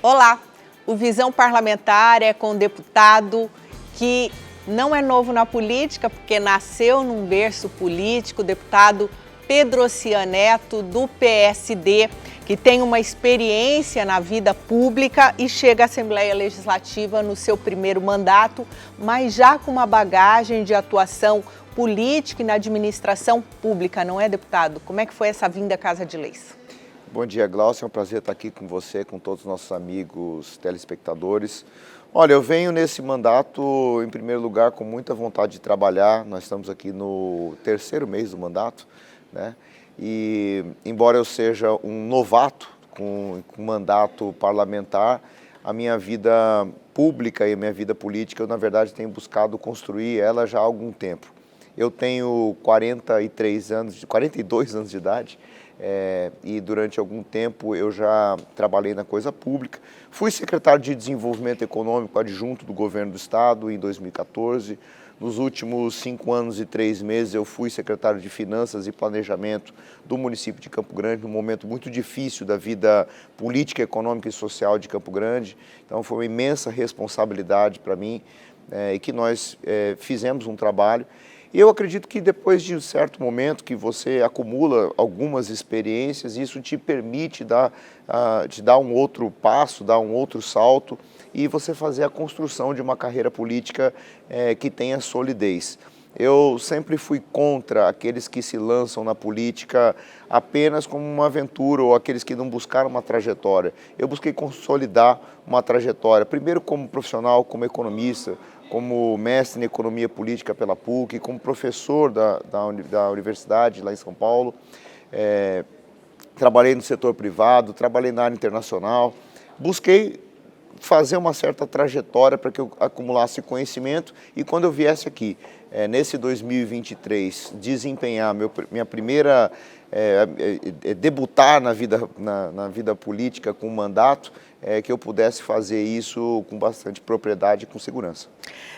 Olá, o Visão Parlamentar é com um deputado que não é novo na política, porque nasceu num berço político, o deputado Pedro Neto, do PSD, que tem uma experiência na vida pública e chega à Assembleia Legislativa no seu primeiro mandato, mas já com uma bagagem de atuação política e na administração pública, não é, deputado? Como é que foi essa vinda à Casa de Leis? Bom dia, Glaucia. É um prazer estar aqui com você, com todos os nossos amigos telespectadores. Olha, eu venho nesse mandato, em primeiro lugar, com muita vontade de trabalhar. Nós estamos aqui no terceiro mês do mandato, né? E, embora eu seja um novato com mandato parlamentar, a minha vida pública e a minha vida política, eu, na verdade, tenho buscado construir ela já há algum tempo. Eu tenho 42 anos de idade. E durante algum tempo eu já trabalhei na coisa pública. Fui secretário de Desenvolvimento Econômico adjunto do governo do estado em 2014. Nos últimos 5 anos e 3 meses eu fui secretário de Finanças e Planejamento do município de Campo Grande, num momento muito difícil da vida política, econômica e social de Campo Grande. Então foi uma imensa responsabilidade para mim e que nós fizemos um trabalho. E eu acredito que depois de um certo momento que você acumula algumas experiências, isso te permite te dar um outro passo, dar um outro salto e você fazer a construção de uma carreira política que tenha solidez. Eu sempre fui contra aqueles que se lançam na política apenas como uma aventura ou aqueles que não buscaram uma trajetória. Eu busquei consolidar uma trajetória, primeiro como profissional, como economista, como mestre em economia política pela PUC, como professor da universidade lá em São Paulo. Trabalhei no setor privado, trabalhei na área internacional, busquei fazer uma certa trajetória para que eu acumulasse conhecimento e quando eu viesse aqui, nesse 2023, desempenhar minha primeira, debutar na vida política com mandato, que eu pudesse fazer isso com bastante propriedade e com segurança.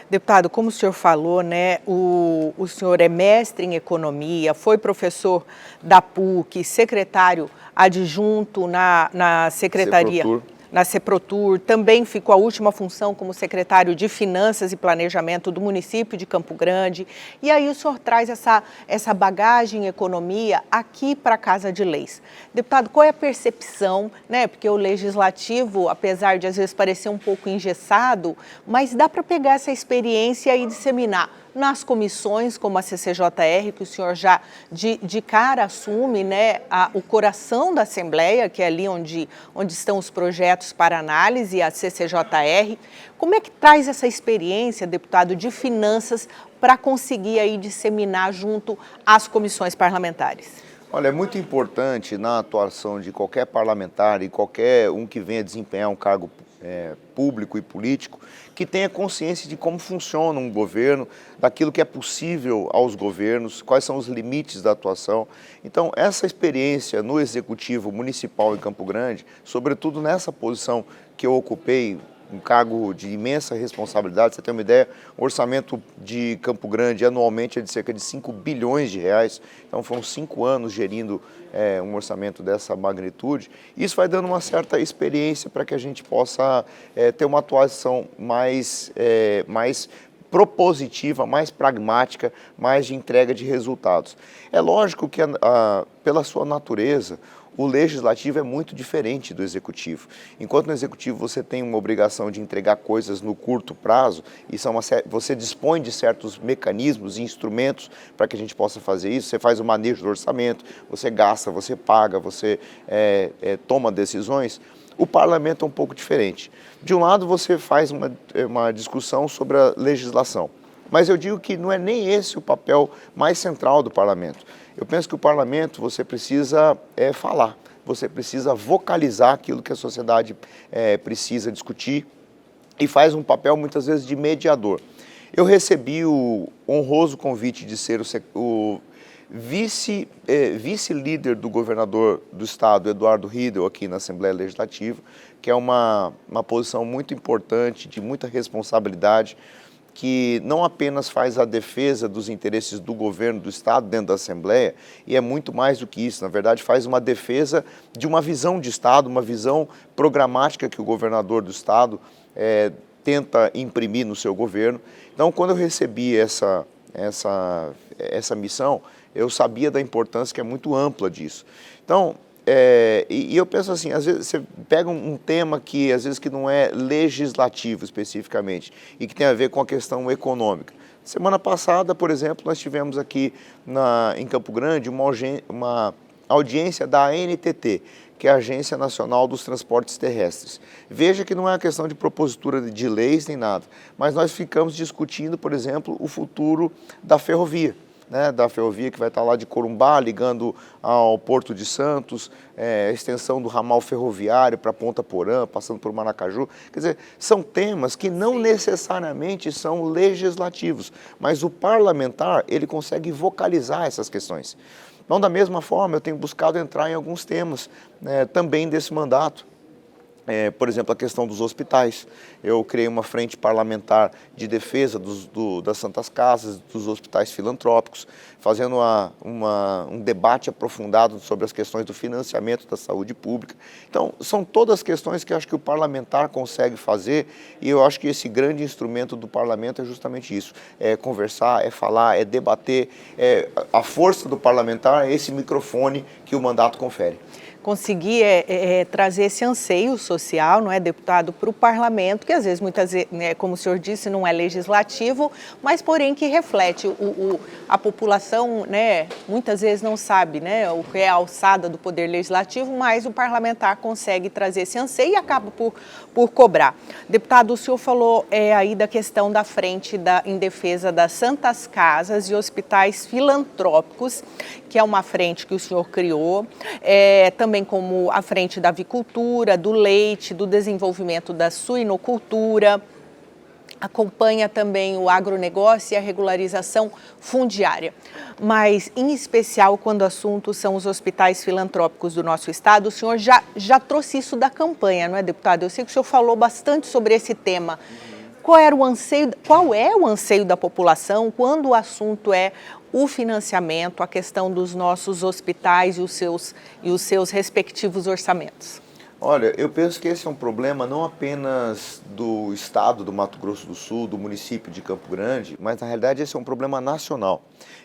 Deputado, como o senhor falou, né, o senhor é mestre em economia, foi professor da PUC, secretário adjunto na secretaria... na Seprotur, também ficou a última função como secretário de Finanças e Planejamento do município de Campo Grande. E aí o senhor traz essa bagagem em economia aqui para a Casa de Leis. Deputado, qual é a percepção, né? Porque o legislativo, apesar de às vezes parecer um pouco engessado, mas dá para pegar essa experiência e disseminar nas comissões, como a CCJR, que o senhor já de cara assume, né, o coração da Assembleia, que é ali onde estão os projetos para análise, a CCJR. Como é que traz essa experiência, deputado, de finanças para conseguir aí disseminar junto às comissões parlamentares? Olha, é muito importante na atuação de qualquer parlamentar e qualquer um que venha desempenhar um cargo público e político, que tenha consciência de como funciona um governo, daquilo que é possível aos governos, quais são os limites da atuação. Então, essa experiência no Executivo Municipal em Campo Grande, sobretudo nessa posição que eu ocupei, um cargo de imensa responsabilidade, você tem uma ideia, o orçamento de Campo Grande anualmente é de cerca de 5 bilhões de reais, então foram 5 anos gerindo um orçamento dessa magnitude. Isso vai dando uma certa experiência para que a gente possa ter uma atuação mais propositiva, mais pragmática, mais de entrega de resultados. É lógico que pela sua natureza, o legislativo é muito diferente do executivo. Enquanto no executivo você tem uma obrigação de entregar coisas no curto prazo, e você dispõe de certos mecanismos e instrumentos para que a gente possa fazer isso, você faz o manejo do orçamento, você gasta, você paga, você toma decisões. O parlamento é um pouco diferente. De um lado você faz uma discussão sobre a legislação, mas eu digo que não é nem esse o papel mais central do parlamento. Eu penso que o parlamento, você precisa falar, você precisa vocalizar aquilo que a sociedade precisa discutir e faz um papel muitas vezes de mediador. Eu recebi o honroso convite de ser o vice-líder do governador do estado, Eduardo Riedel, aqui na Assembleia Legislativa, que é uma posição muito importante, de muita responsabilidade, que não apenas faz a defesa dos interesses do governo do Estado dentro da Assembleia, e é muito mais do que isso, na verdade faz uma defesa de uma visão de Estado, uma visão programática que o governador do Estado tenta imprimir no seu governo. Então, quando eu recebi essa missão, eu sabia da importância que é muito ampla disso. Então, e eu penso assim, às vezes você pega um tema que às vezes que não é legislativo especificamente e que tem a ver com a questão econômica. Semana passada, por exemplo, nós tivemos aqui em Campo Grande uma audiência da ANTT, que é a Agência Nacional dos Transportes Terrestres. Veja que não é uma questão de propositura de leis nem nada, mas nós ficamos discutindo, por exemplo, o futuro da ferrovia. Da ferrovia que vai estar lá de Corumbá, ligando ao Porto de Santos, a extensão do ramal ferroviário para Ponta Porã, passando por Maracaju. Quer dizer, são temas que não necessariamente são legislativos, mas o parlamentar, ele consegue vocalizar essas questões. Então, da mesma forma, eu tenho buscado entrar em alguns temas também desse mandato. Por exemplo, a questão dos hospitais. Eu criei uma frente parlamentar de defesa das Santas Casas, dos hospitais filantrópicos, fazendo um debate aprofundado sobre as questões do financiamento da saúde pública. Então, são todas questões que eu acho que o parlamentar consegue fazer, e eu acho que esse grande instrumento do parlamento é justamente isso, é conversar, é falar, é debater, a força do parlamentar é esse microfone que o mandato confere. Conseguir trazer esse anseio social, não é, deputado, para o parlamento, que às vezes, muitas vezes, como o senhor disse, não é legislativo, mas porém que reflete a população, muitas vezes não sabe, o que é a alçada do poder legislativo, mas o parlamentar consegue trazer esse anseio e acaba por cobrar. Deputado, o senhor falou aí da questão da frente em defesa das Santas Casas e hospitais filantrópicos, que é uma frente que o senhor criou, também como a frente da avicultura, do leite, do desenvolvimento da suinocultura, acompanha também o agronegócio e a regularização fundiária. Mas, em especial, quando o assunto são os hospitais filantrópicos do nosso estado, o senhor já trouxe isso da campanha, não é, deputado? Eu sei que o senhor falou bastante sobre esse tema. Qual é o anseio da população quando o assunto é o financiamento, a questão dos nossos hospitais e os seus respectivos orçamentos? Olha, eu penso que esse é um problema não apenas do estado do Mato Grosso do Sul, do município de Campo Grande, mas na realidade esse é um problema nacional.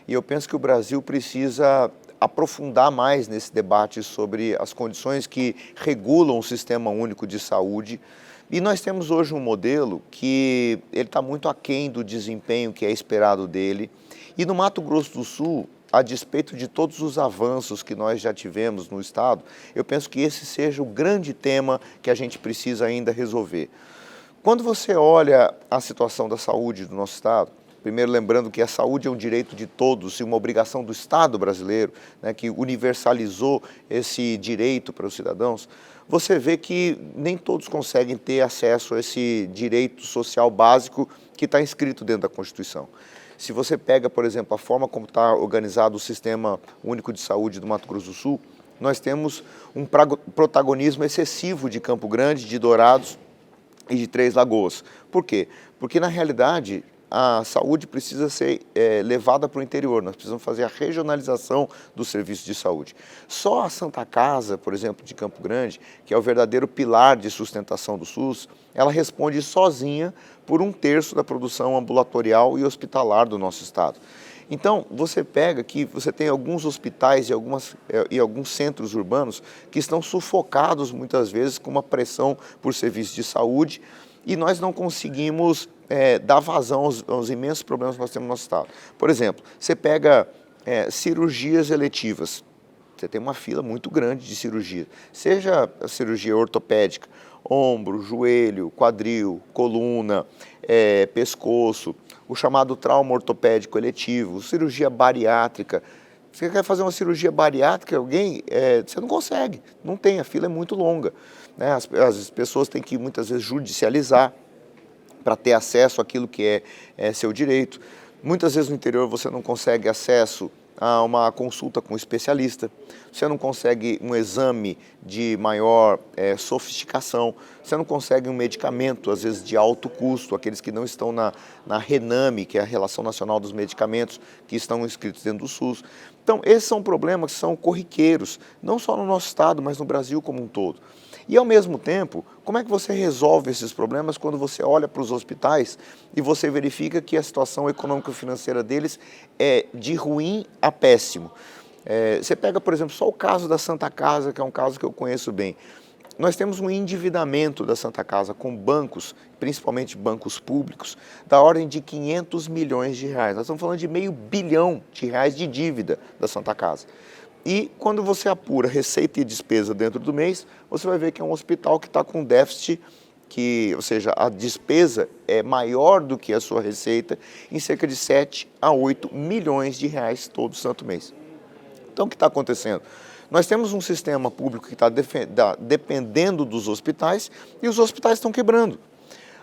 E eu penso que o Brasil precisa aprofundar mais nesse debate sobre as condições que regulam o Sistema Único de Saúde. E nós temos hoje um modelo que ele está muito aquém do desempenho que é esperado dele. E no Mato Grosso do Sul, a despeito de todos os avanços que nós já tivemos no estado, eu penso que esse seja o grande tema que a gente precisa ainda resolver. Quando você olha a situação da saúde do nosso estado, primeiro lembrando que a saúde é um direito de todos e uma obrigação do Estado brasileiro, que universalizou esse direito para os cidadãos, você vê que nem todos conseguem ter acesso a esse direito social básico que está inscrito dentro da Constituição. Se você pega, por exemplo, a forma como está organizado o Sistema Único de Saúde do Mato Grosso do Sul, nós temos um protagonismo excessivo de Campo Grande, de Dourados e de Três Lagoas. Por quê? Porque, na realidade, a saúde precisa ser levada para o interior, nós precisamos fazer a regionalização dos serviços de saúde. Só a Santa Casa, por exemplo, de Campo Grande, que é o verdadeiro pilar de sustentação do SUS, ela responde sozinha por 1/3 da produção ambulatorial e hospitalar do nosso estado. Então, você pega que você tem alguns hospitais e alguns centros urbanos que estão sufocados muitas vezes com uma pressão por serviços de saúde e nós não conseguimos dar vazão aos imensos problemas que nós temos no nosso estado. Por exemplo, você pega cirurgias eletivas, você tem uma fila muito grande de cirurgia, seja a cirurgia ortopédica, ombro, joelho, quadril, coluna, pescoço, o chamado trauma ortopédico eletivo, cirurgia bariátrica. Você quer fazer uma cirurgia bariátrica, você não consegue, não tem, a fila é muito longa. As pessoas têm que muitas vezes judicializar para ter acesso àquilo que é seu direito. Muitas vezes no interior você não consegue acesso a uma consulta com um especialista, você não consegue um exame de maior sofisticação, você não consegue um medicamento, às vezes, de alto custo, aqueles que não estão na RENAME, que é a Relação Nacional dos Medicamentos, que estão inscritos dentro do SUS. Então, esses são problemas que são corriqueiros, não só no nosso estado, mas no Brasil como um todo. E, ao mesmo tempo, como é que você resolve esses problemas quando você olha para os hospitais e você verifica que a situação econômico-financeira deles é de ruim a péssimo? Você pega, por exemplo, só o caso da Santa Casa, que é um caso que eu conheço bem. Nós temos um endividamento da Santa Casa com bancos, principalmente bancos públicos, da ordem de 500 milhões de reais. Nós estamos falando de R$500 bilhão de dívida da Santa Casa. E quando você apura receita e despesa dentro do mês, você vai ver que é um hospital que está com déficit, ou seja, a despesa é maior do que a sua receita, em cerca de 7 a 8 milhões de reais todo santo mês. Então, o que está acontecendo? Nós temos um sistema público que está dependendo dos hospitais e os hospitais estão quebrando.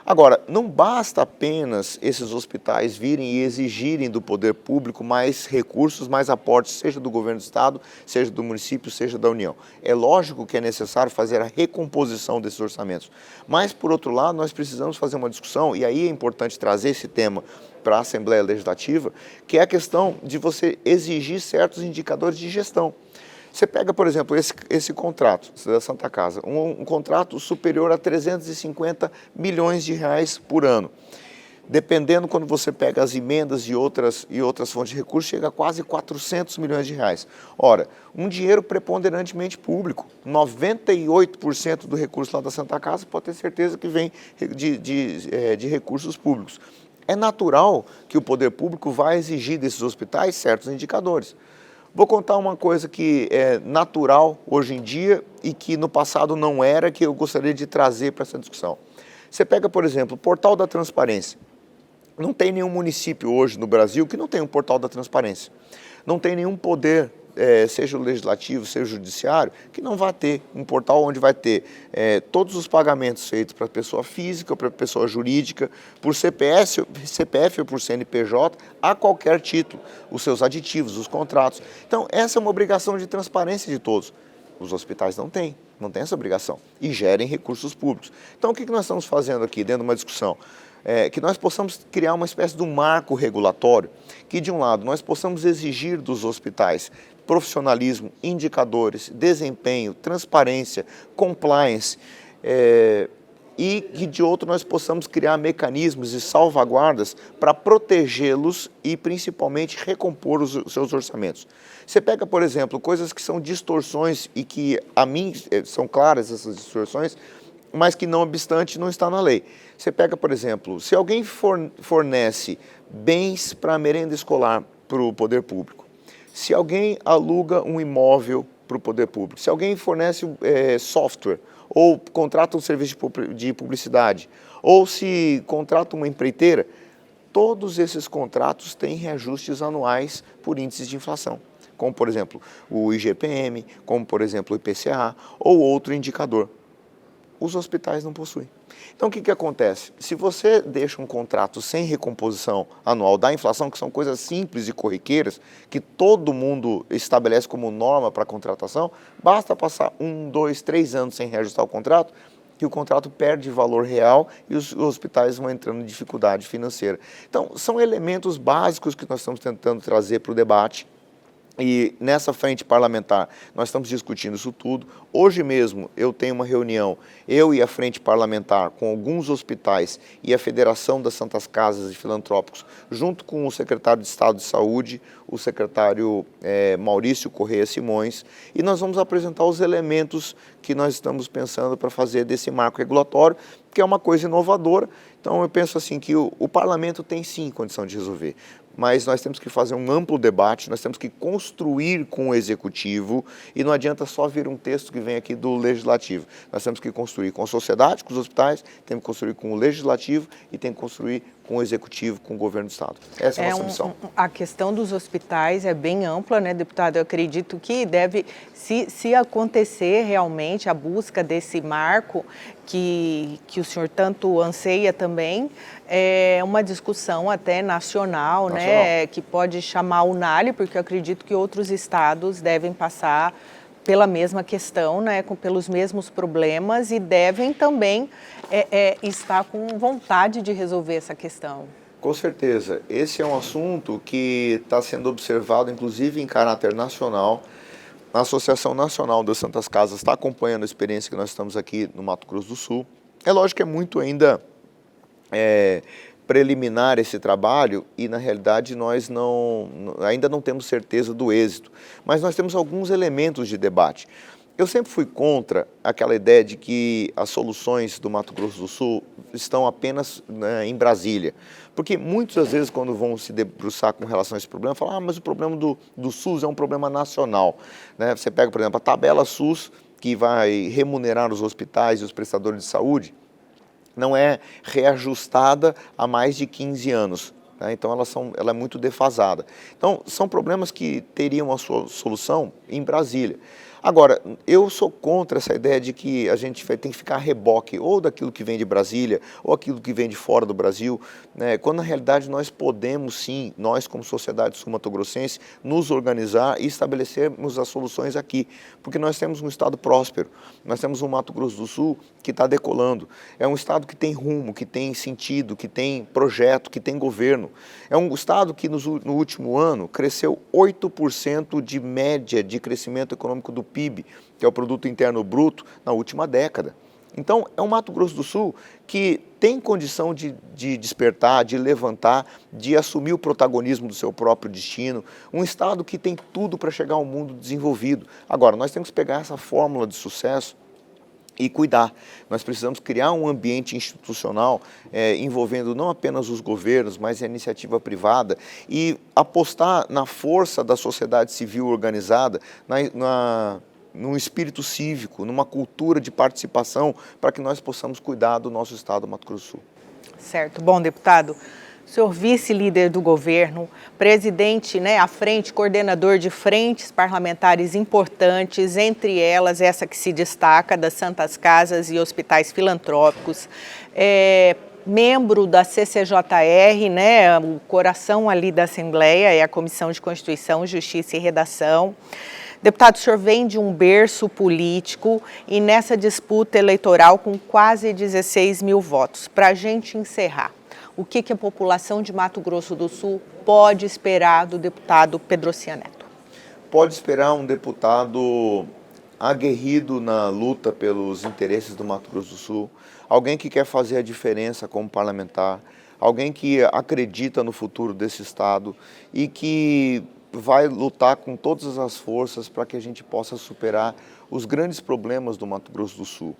Agora, não basta apenas esses hospitais virem e exigirem do poder público mais recursos, mais aportes, seja do governo do estado, seja do município, seja da União. É lógico que é necessário fazer a recomposição desses orçamentos. Mas, por outro lado, nós precisamos fazer uma discussão, e aí é importante trazer esse tema para a Assembleia Legislativa, que é a questão de você exigir certos indicadores de gestão. Você pega, por exemplo, esse contrato da Santa Casa, um contrato superior a 350 milhões de reais por ano. Dependendo, quando você pega as emendas e outras fontes de recursos, chega a quase 400 milhões de reais. Ora, um dinheiro preponderantemente público, 98% do recurso lá da Santa Casa pode ter certeza que vem de recursos públicos. É natural que o poder público vai exigir desses hospitais certos indicadores. Vou contar uma coisa que é natural hoje em dia e que no passado não era, que eu gostaria de trazer para essa discussão. Você pega, por exemplo, o Portal da Transparência. Não tem nenhum município hoje no Brasil que não tenha um Portal da Transparência. Não tem nenhum poder, seja o legislativo, seja o judiciário, que não vai ter um portal onde vai ter todos os pagamentos feitos para pessoa física, para pessoa jurídica, por CPF ou por CNPJ, a qualquer título, os seus aditivos, os contratos. Então, essa é uma obrigação de transparência de todos. Os hospitais não têm essa obrigação e gerem recursos públicos. Então, o que nós estamos fazendo aqui dentro de uma discussão? Que nós possamos criar uma espécie de um marco regulatório, que de um lado nós possamos exigir dos hospitais profissionalismo, indicadores, desempenho, transparência, compliance, e que de outro nós possamos criar mecanismos e salvaguardas para protegê-los e principalmente recompor os seus orçamentos. Você pega, por exemplo, coisas que são distorções e que a mim são claras essas distorções, mas que não obstante não está na lei. Você pega, por exemplo, se alguém fornece bens para a merenda escolar para o poder público, se alguém aluga um imóvel para o poder público, se alguém fornece software, ou contrata um serviço de publicidade, ou se contrata uma empreiteira, todos esses contratos têm reajustes anuais por índices de inflação, como, por exemplo, o IGPM, como, por exemplo, o IPCA, ou outro indicador. Os hospitais não possuem. Então, o que acontece? Se você deixa um contrato sem recomposição anual da inflação, que são coisas simples e corriqueiras, que todo mundo estabelece como norma para a contratação, basta passar 1, 2, 3 anos sem reajustar o contrato, que o contrato perde valor real e os hospitais vão entrando em dificuldade financeira. Então, são elementos básicos que nós estamos tentando trazer para o debate. E nessa frente parlamentar, nós estamos discutindo isso tudo. Hoje mesmo eu tenho uma reunião, eu e a frente parlamentar, com alguns hospitais e a Federação das Santas Casas e Filantrópicos, junto com o secretário de Estado de Saúde, o secretário Maurício Correia Simões, e nós vamos apresentar os elementos que nós estamos pensando para fazer desse marco regulatório, que é uma coisa inovadora. Então eu penso assim que o parlamento tem sim condição de resolver, mas nós temos que fazer um amplo debate, nós temos que construir com o executivo e não adianta só vir um texto que vem aqui do legislativo. Nós temos que construir com a sociedade, com os hospitais, temos que construir com o legislativo e temos que construir com o Executivo, com o Governo do Estado. Essa é a nossa missão. A questão dos hospitais é bem ampla, né, deputado? Eu acredito que deve, se acontecer realmente a busca desse marco que o senhor tanto anseia também, é uma discussão até nacional, né, que pode chamar o NALI, porque eu acredito que outros estados devem passar pela mesma questão, né, pelos mesmos problemas e devem também estar com vontade de resolver essa questão. Com certeza. Esse é um assunto que está sendo observado, inclusive em caráter nacional. A Associação Nacional das Santas Casas está acompanhando a experiência que nós estamos aqui no Mato Grosso do Sul. É lógico que é muito ainda preliminar esse trabalho e, na realidade, nós ainda não temos certeza do êxito, mas nós temos alguns elementos de debate. Eu sempre fui contra aquela ideia de que as soluções do Mato Grosso do Sul estão apenas, né, em Brasília, porque muitas vezes quando vão se debruçar com relação a esse problema, falam, mas o problema do SUS é um problema nacional, né? Você pega, por exemplo, a tabela SUS, que vai remunerar os hospitais e os prestadores de saúde, não é reajustada há mais de 15 anos. Né? Então, ela é muito defasada. Então, são problemas que teriam a sua solução em Brasília. Agora, eu sou contra essa ideia de que a gente tem que ficar a reboque ou daquilo que vem de Brasília ou aquilo que vem de fora do Brasil, né? Quando na realidade nós podemos sim, nós como sociedade sul-mato-grossense, nos organizar e estabelecermos as soluções aqui, porque nós temos um estado próspero, nós temos um Mato Grosso do Sul que está decolando, é um estado que tem rumo, que tem sentido, que tem projeto, que tem governo, é um estado que no último ano cresceu 8% de média de crescimento econômico do PIB, que é o Produto Interno Bruto, na última década. Então, é um Mato Grosso do Sul que tem condição de despertar, de levantar, de assumir o protagonismo do seu próprio destino, um estado que tem tudo para chegar ao mundo desenvolvido. Agora, nós temos que pegar essa fórmula de sucesso e cuidar. Nós precisamos criar um ambiente institucional envolvendo não apenas os governos, mas a iniciativa privada e apostar na força da sociedade civil organizada, num espírito cívico, numa cultura de participação para que nós possamos cuidar do nosso estado do Mato Grosso do Sul. Certo. Bom, deputado, senhor vice-líder do governo, presidente, né, à frente, coordenador de frentes parlamentares importantes, entre elas essa que se destaca, das Santas Casas e Hospitais Filantrópicos, membro da CCJR, né, o coração ali da Assembleia, é a Comissão de Constituição, Justiça e Redação. Deputado, o senhor vem de um berço político e nessa disputa eleitoral com quase 16 mil votos. Para a gente encerrar, o que a população de Mato Grosso do Sul pode esperar do deputado Pedrocian Neto? Pode esperar um deputado aguerrido na luta pelos interesses do Mato Grosso do Sul, alguém que quer fazer a diferença como parlamentar, alguém que acredita no futuro desse estado e que vai lutar com todas as forças para que a gente possa superar os grandes problemas do Mato Grosso do Sul.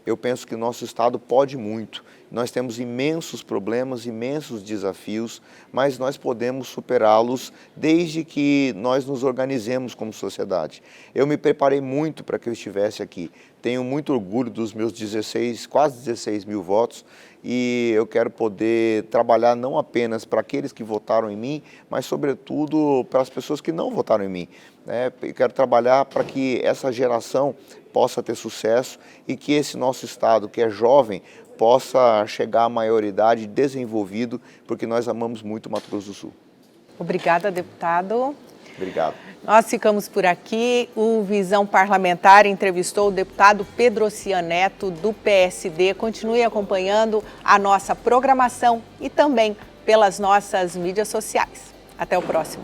Eu penso que o nosso estado pode muito. Nós temos imensos problemas, imensos desafios, mas nós podemos superá-los desde que nós nos organizemos como sociedade. Eu me preparei muito para que eu estivesse aqui. Tenho muito orgulho dos meus quase 16 mil votos e eu quero poder trabalhar não apenas para aqueles que votaram em mim, mas sobretudo para as pessoas que não votaram em mim. Eu quero trabalhar para que essa geração possa ter sucesso e que esse nosso estado, que é jovem, possa chegar à maioridade desenvolvido, porque nós amamos muito o Mato Grosso do Sul. Obrigada, deputado. Obrigado. Nós ficamos por aqui. O Visão Parlamentar entrevistou o deputado Pedrocian Neto, do PSD. Continue acompanhando a nossa programação e também pelas nossas mídias sociais. Até o próximo.